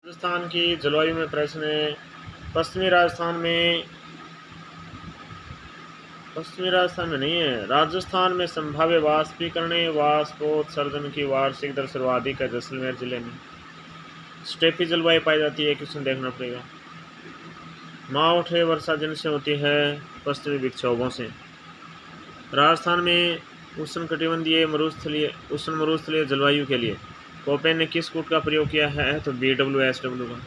राजस्थान की जलवायु में प्रश्न है। पश्चिमी राजस्थान में नहीं है। राजस्थान में संभाव्य वाष्पोत्सर्जन की वार्षिक दर सर्वाधिक है जैसलमेर जिले में। स्टेपी जलवायु पाई जाती है, क्वेश्चन देखना पड़ेगा। मावठ वर्षा जिनसे होती है पश्चिमी विक्षोभों से। राजस्थान में उष्णकटिबंधीय मरुस्थलीय जलवायु के लिए कोपेन ने किस कूट का प्रयोग किया है? तो BWSW का।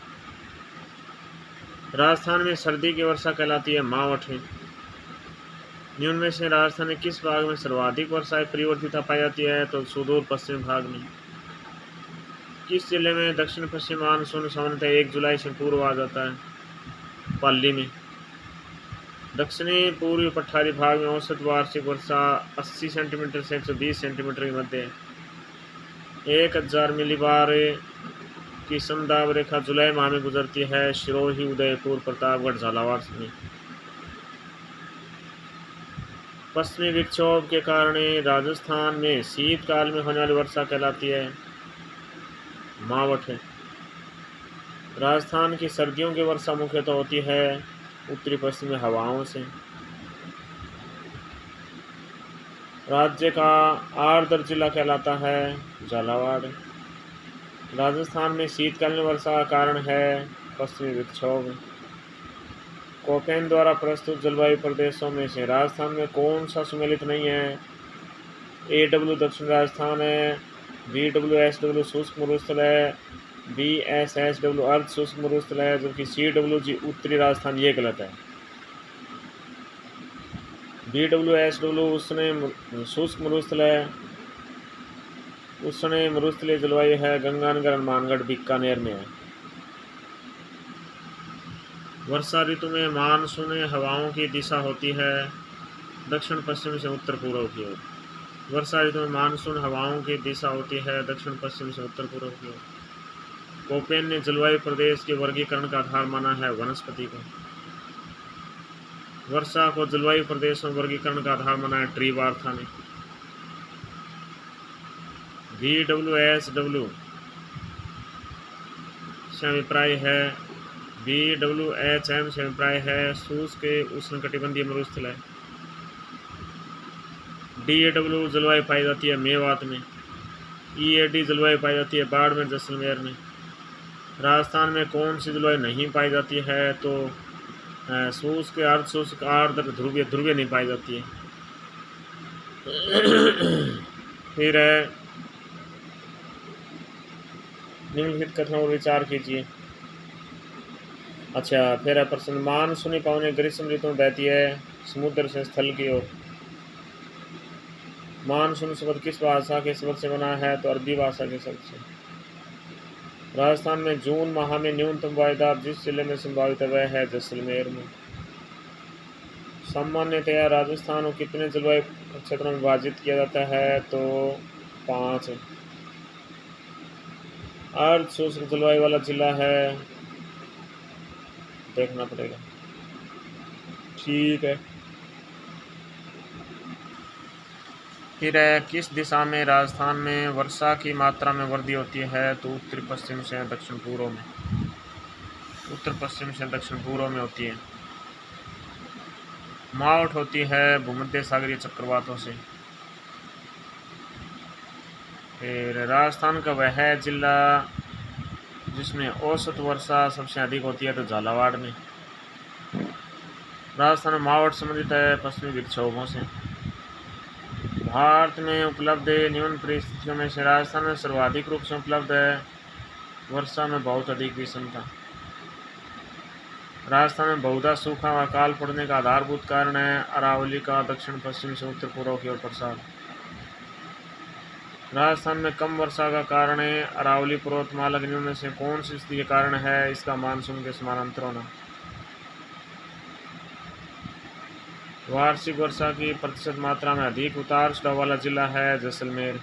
राजस्थान में सर्दी की वर्षा कहलाती है मावठ। निम्न में से राजस्थान में किस भाग में सर्वाधिक वर्षा परिवर्तिता पाई जाती है? तो सुदूर पश्चिम भाग में। किस जिले में दक्षिण पश्चिम मानसून सामान्यतः 1 जुलाई से पूर्व आ जाता है? पाली में। दक्षिणी पूर्वी पठारी भाग में औसत वार्षिक वर्षा 80 सेंटीमीटर से 120 सेंटीमीटर के मध्य है। 1000 मिलीबार की समदाब रेखा जुलाई माह में गुजरती है सिरोही, उदयपुर, प्रतापगढ़, झालावाड़ में। पश्चिमी विक्षोभ के कारण राजस्थान में शीतकाल में होने वाली वर्षा कहलाती है मावठ। राजस्थान की सर्दियों की वर्षा मुख्यतः होती है उत्तरी पश्चिमी हवाओं से। राज्य का आर्द्र जिला कहलाता है झालावाड़। राजस्थान में शीतकालीन वर्षा का कारण है पश्चिमी विक्षोभ। कोपेन द्वारा प्रस्तुत जलवायु प्रदेशों में से राजस्थान में कौन सा सम्मिलित नहीं है? AW दक्षिण राजस्थान है, BWSW शुष्क मरुस्थल है, BSSW अर्ध शुष्क मरुस्थल है, जबकि CWG उत्तरी राजस्थान, ये गलत है। BWSW उष्ण शुष्क मरुस्थल है, उष्ण मरुस्थलीय जलवायु है, गंगानगर, हनुमानगढ़, बीकानेर में है। वर्षा ऋतु में मानसून हवाओं की दिशा होती है दक्षिण पश्चिम से उत्तर पूर्व की ओर। वर्षा ऋतु में मानसून हवाओं की दिशा होती है दक्षिण पश्चिम से उत्तर पूर्व की ओर। कोपेन ने जलवायु प्रदेश के वर्गीकरण का आधार माना है वनस्पति को। वर्षा को जलवायु प्रदेशों वर्गीकरण का आधार माना है ट्रीवार्था ने। BWSW से अभिप्राय है, BWHM से अभिप्राय है शुष्क उष्णकटिबंधीय मरुस्थल है। DAW जलवायु पाई जाती है मेवात में। EAD जलवायु पाई जाती है बाड़मेर, जैसलमेर में। राजस्थान में कौन सी जलवायु नहीं पाई जाती है? तो शुष्क, अर्धशुष्क, आर्द्र, ध्रुवीय नहीं पाई जाती है। फिर है निम्नलिखित कथनों पर विचार कीजिए। अच्छा, फिर है प्रश्न, मानसूनी पवनें ग्रीष्म ऋतु में बहती है समुद्र से स्थल की ओर। मानसून शब्द किस भाषा के शब्द से बना है? तो अरबी भाषा के शब्द से। राजस्थान में जून माह में न्यूनतम वायुदाब जिस जिले में संभावित है वह है जैसलमेर में। सामान्यतया राजस्थान को कितने जलवायु क्षेत्रों में विभाजित किया जाता है? तो 5। अर्ध शुष्क जलवायु वाला जिला है, देखना पड़ेगा। ठीक है। फिर है, किस दिशा में राजस्थान में वर्षा की मात्रा में वृद्धि होती है? तो उत्तर पश्चिम से दक्षिण पूर्व में। उत्तर पश्चिम से दक्षिण पूर्व में होती है। मावठ होती है भूमध्य सागरीय चक्रवातों से। फिर राजस्थान का वह जिला जिसमें औसत वर्षा सबसे अधिक होती है? तो झालावाड़ में। राजस्थान में मावठ संबंधित है पश्चिमी विक्षोभों से। भारत में उपलब्ध निम्न परिस्थितियों में से राजस्थान में सर्वाधिक रूप से उपलब्ध है वर्षा में बहुत अधिक विषमता। राजस्थान में बहुधा सूखा व अकाल पड़ने का आधारभूत कारण है अरावली का दक्षिण पश्चिम से उत्तर पूर्व की ओर प्रसार। राजस्थान में कम वर्षा का कारण है अरावली पर्वतमाला के निम्न में से कौन सी स्थिति के कारण है? इसका मानसून के समानांतर होना। वार्षिक वर्षा की प्रतिशत मात्रा में अधिक उतार चढ़ाव वाला जिला है जैसलमेर।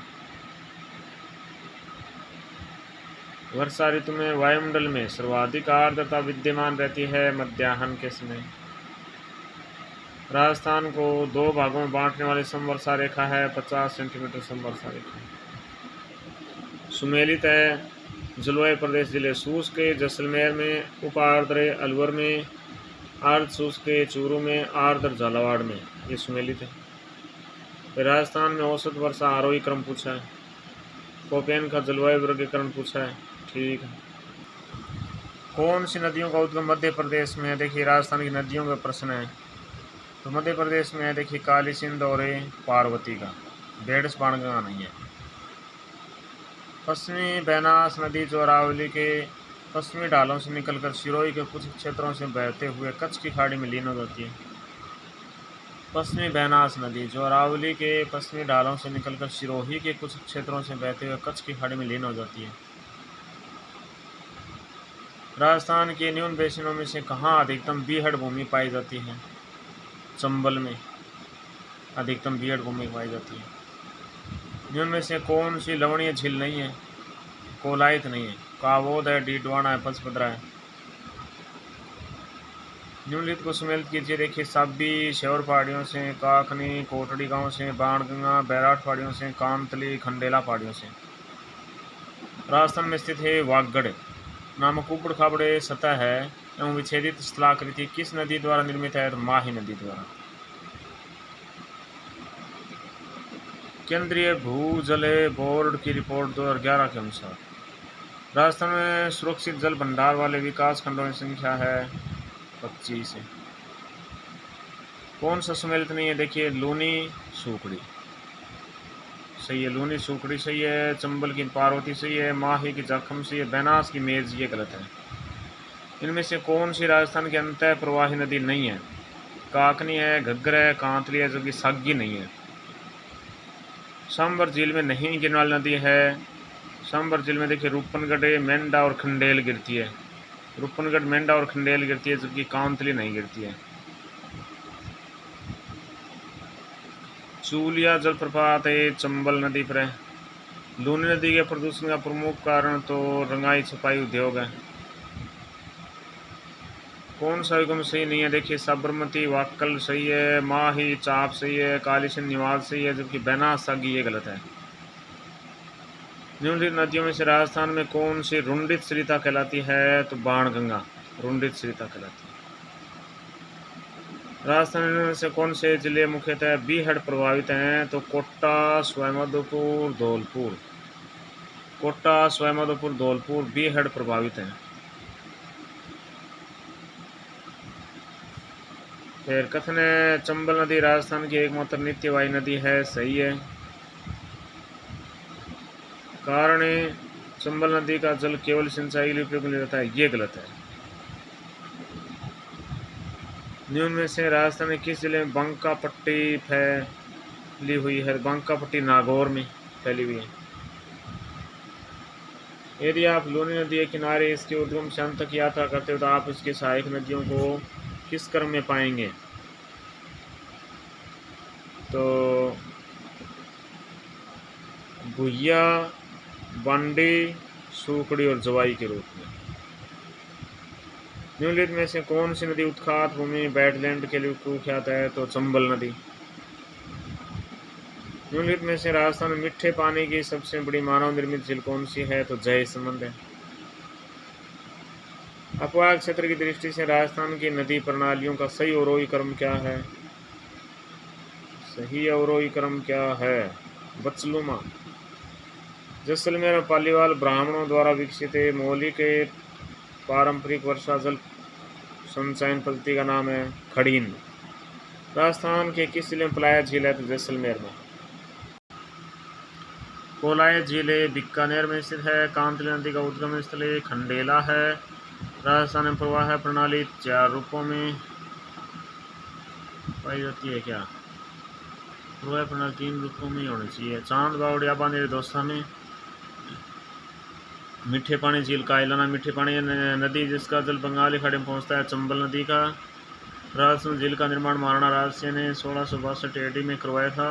वर्षा ऋतु में वायुमंडल में सर्वाधिक आर्द्रता विद्यमान रहती है मध्याह्न के समय। राजस्थान को 2 भागों में बांटने वाली समवर्षा रेखा है 50 सेंटीमीटर समवर्षा रेखा। सुमेलित है जलवायु प्रदेश जिले शुष्क, जैसलमेर में उप आर्द्र, अलवर में आर्द्र शुष्क, चूरू में आर्द्र, झालावाड़ में ये सुमेलित है। फिर राजस्थान में औसत वर्षा आरोही क्रम पूछा है। कोपेन का जलवायु वर्गीकरण पूछा है। ठीक है। कौन सी नदियों का उद्गम मध्य प्रदेश में है? देखिए राजस्थान की नदियों का प्रश्न है। तो मध्य प्रदेश में है देखिए काली सिंध और पार्वती का, बेड़स बाणगंगा नहीं है। पश्चिमी बैनास नदी जो अरावली के पश्चिमी ढालों से निकलकर सिरोही के कुछ क्षेत्रों से बहते हुए कच्छ की खाड़ी में लीन हो जाती है। पश्चिमी बैनास नदी जो अरावली के पश्चिमी ढालों से निकलकर सिरोही के कुछ क्षेत्रों से बहते हुए कच्छ की खाड़ी में लीन हो जाती है। राजस्थान के न्यून बेसिनों में से कहाँ अधिकतम बीहड़ भूमि पाई जाती है? चंबल में अधिकतम बीहड़ भूमि पाई जाती है। न्यून में से कौन सी लवणीय झील नहीं है? कोलायत नहीं है, कावोद है, डीडवाना है, पचपदरा है। निम्नलिखित को सुमेलित कीजिए। देखिए साबी श्योर पहाड़ियों से, काकनी कोटड़ी गांव से, बाणगंगा बैराट पहाड़ियों से, कामतली खंडेला पहाड़ियों से। राजस्थान में स्थित है वागड़ नामक उबड़ खाबड़े सतह है एवं विच्छेदित स्थलाकृति किस नदी द्वारा निर्मित है? तो माही नदी द्वारा। केंद्रीय भूजल बोर्ड की रिपोर्ट 2011 के अनुसार राजस्थान में सुरक्षित जल भंडार वाले विकास खंडों की संख्या है 25 है। कौन सा सुमेलित नहीं है? देखिए लूनी सूखड़ी सही है, लूनी सूखड़ी सही है, चंबल की पार्वती सही है, माही की जखम सही है, बैनास की मेज ये गलत है। इनमें से कौन सी राजस्थान की अंतः प्रवाही नदी नहीं है? काकनी है, घग्गर है, कांतली है, जबकि सागी नहीं है। सांबर झील में नहीं गिरने वाली नदी है। सांबर झील में देखिए रूपनगढ़, मेंढा और खंडेल गिरती है। रूपनगढ़, मेंढा और खंडेल गिरती है, जबकि कांतली नहीं गिरती है। चूलिया जलप्रपात है चंबल नदी पर है। लूनी नदी के प्रदूषण का प्रमुख कारण तो रंगाई छपाई उद्योग है। कौन सा युगम सही नहीं है? देखिए साबरमती वाक्कल सही है, माही चाप सही है, काली सिंध निवाज सही है, जबकि बैनास सागी ये गलत है। निम्नलिखित नदियों में से राजस्थान में कौन सी रुंडित सरिता कहलाती है? तो बाणगंगा रुंडित सरिता कहलाती है। राजस्थान में से कौन से जिले मुख्यतः बीहड़ प्रभावित हैं? तो कोटा, सवाईमाधोपुर, धौलपुर। कोटा, सवाईमाधोपुर, धौलपुर बीहड़ प्रभावित हैं। फिर कथन है चंबल नदी राजस्थान की एकमात्र नित्यवाही नदी है, सही है। कारण चंबल नदी का जल केवल सिंचाई के लिए उपयोग में जाता है, ये गलत है। न्यून में से राजस्थान में किस जिले में बंका पट्टी फैली हुई है? बंका पट्टी नागौर में फैली हुई है। यदि आप लूनी नदी के किनारे इसके उद्गम से अंत तक यात्रा करते हो तो आप इसके सहायक नदियों को किस क्रम में पाएंगे? तो भुइया, बांडी, सूखड़ी और जवाई के रूप में। निम्नलिखित में से कौन सी नदी उत्खात भूमि बैडलैंड के लिए कुख्यात है? तो चंबल नदी। निम्नलिखित में से राजस्थान में मीठे पानी की सबसे बड़ी मानव निर्मित झील कौन सी है? तो जयसमंद है। अपवाद क्षेत्र की दृष्टि से राजस्थान की नदी प्रणालियों का सही अवरोही क्रम क्या है? सही अवरोही क्रम क्या है? बचलुमा। जैसलमेर और पालीवाल ब्राह्मणों द्वारा विकसित मौलिक पारंपरिक वर्षा जल संचयन पद्धति का नाम है खड़ीन। राजस्थान के किस जिले में पलाया झील है? तो जैसलमेर में। कोलायत झील बीकानेर में स्थित है। कांतली नदी का उद्गम स्थल खंडेला है। राजस्थान में प्रवाह प्रणाली 4 रूपों में पाई जाती है। क्या प्रवाह प्रणाली 3 रूपों में होनी चाहिए? चांद बावड़िया बांधे दोस्ता में, मीठे पानी झील कायलाना मीठे पानी नदी जिसका जल बंगाली खाड़ी में पहुंचता है, चंबल नदी का। राजस्थान झील का निर्माण महाराणा राजसिंह ने 1662 AD में करवाया था।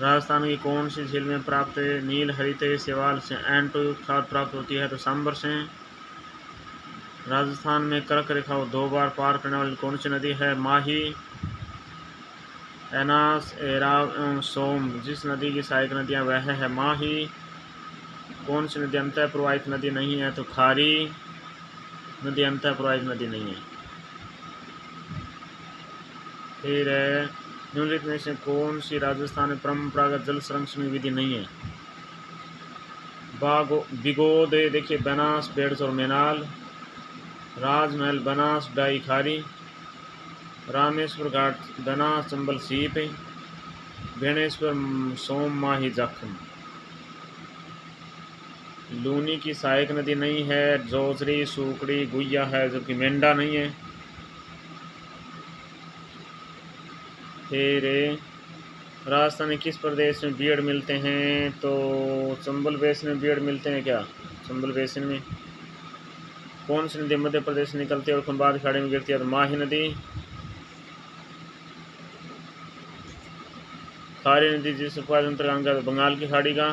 राजस्थान की कौन सी झील में प्राप्त नील हरित सेवाल से एंटो खाद प्राप्त होती है? तो सांबर से। राजस्थान में कर्क रेखा को 2 बार पार करने वाली कौन सी नदी है? माही, एनास, एराव एवं सोम। जिस नदी की सहायक नदियां वह है माही, कौन सी नदी अंतः प्रवाहित नदी नहीं है? तो खारी नदी अंतः प्रवाहित नदी नहीं है। फिर है निम्नलिखित में से कौन सी राजस्थान में परंपरागत जल संरक्षण विधि नहीं है? बिगोदे देखिए बनास बेड्स और मैनाल, राजमहल बनास डाई खारी, रामेश्वर घाट बनास चंबल सीप, बेणेश्वर सोम माही जखम। लूनी की सहायक नदी नहीं है, जोजरी सूकड़ी गुइया है, जबकि मेंढा नहीं है। फिर राजस्थान में किस प्रदेश में बीड़ मिलते हैं? तो चंबल बेसिन में बीड़ मिलते हैं क्या? चंबल बेसिन में। कौन सी नदी मध्य प्रदेश से निकलती है और खंबात खाड़ी में गिरती है? तो माही नदी। खारी नदी जिस उपवाद अंतर्गत है तो बंगाल की खाड़ी का।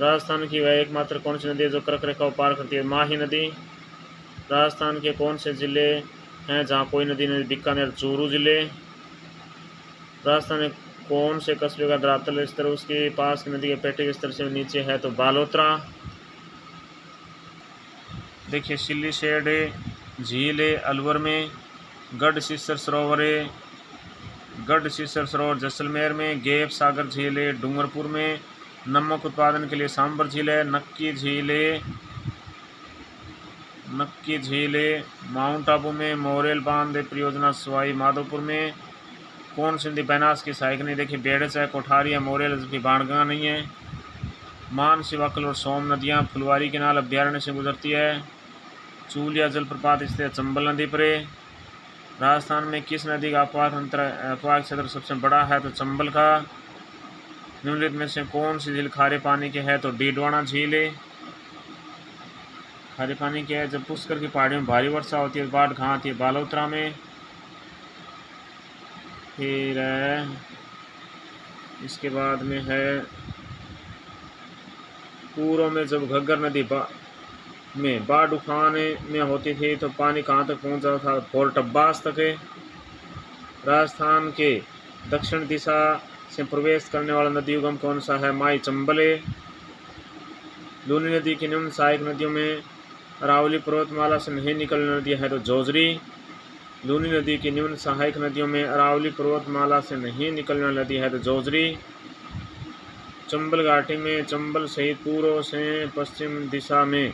राजस्थान की वह एकमात्र कौन सी नदी है जो कर्क रेखा को पार करती है? माही नदी। राजस्थान के कौन से जिले हैं जहाँ कोई नदी नहीं? बीकानेर चूरू जिले। राजस्थान में कौन से कस्बे का धरातल स्तर उसके पास की नदी के पेटे के स्तर से नीचे है? तो बालोतरा। देखिए सिल्ली शेड झील अलवर में, गढ़ सीसर सरोवर जैसलमेर में, गेप सागर झील डूंगरपुर में, नमक उत्पादन के लिए सांबर झील है, नक्की झील माउंट आबू में, मोरेल बांध परियोजना सवाई माधोपुर में। कौन सी नदी बैनास की सहायक नहीं? देखिए बेड़स है, कोठारी है, मोरेल जबकि बाणगंगा नहीं है। मान शिवाकल और सोम नदियाँ फुलवारी के नाल अभ्यारण्य से गुजरती है। चूलिया जलप्रपात स्थित है चंबल नदी पर। राजस्थान में किस नदी का अपवाह क्षेत्र सबसे बड़ा है? तो चंबल का। निम्नलिखित में से कौन सी झील खारे पानी के है? तो डीडवाना झील खारे पानी के है। जब पुष्कर की पहाड़ियों में भारी वर्षा होती है, बाढ़ कहाँ आती है? बालोतरा में। फिर इसके बाद में है पूर्व में जब घग्गर नदी में बाढ़ उफान में होती थी तो पानी कहाँ तक पहुँच जाता था? फोर्ट अब्बास तक। राजस्थान के दक्षिण दिशा से प्रवेश करने वाला नदी उगम कौन सा है? माई चंबल। लूनी नदी की निम्न सहायक नदियों में अरावली पर्वतमाला से नहीं निकलने नदी है तो जोजरी। लूनी नदी की निम्न सहायक नदियों में अरावली पर्वतमाला से नहीं निकलने वाली नदी है तो जोजरी। चंबल घाटी में चंबल सहित पूर्व से पश्चिम दिशा में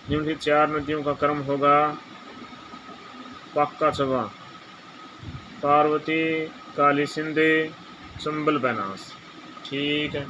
निम्नलिखित 4 नदियों का क्रम होगा? पाक्का चबा, पार्वती, काली सिंधे, चंबल बैनास। ठीक है।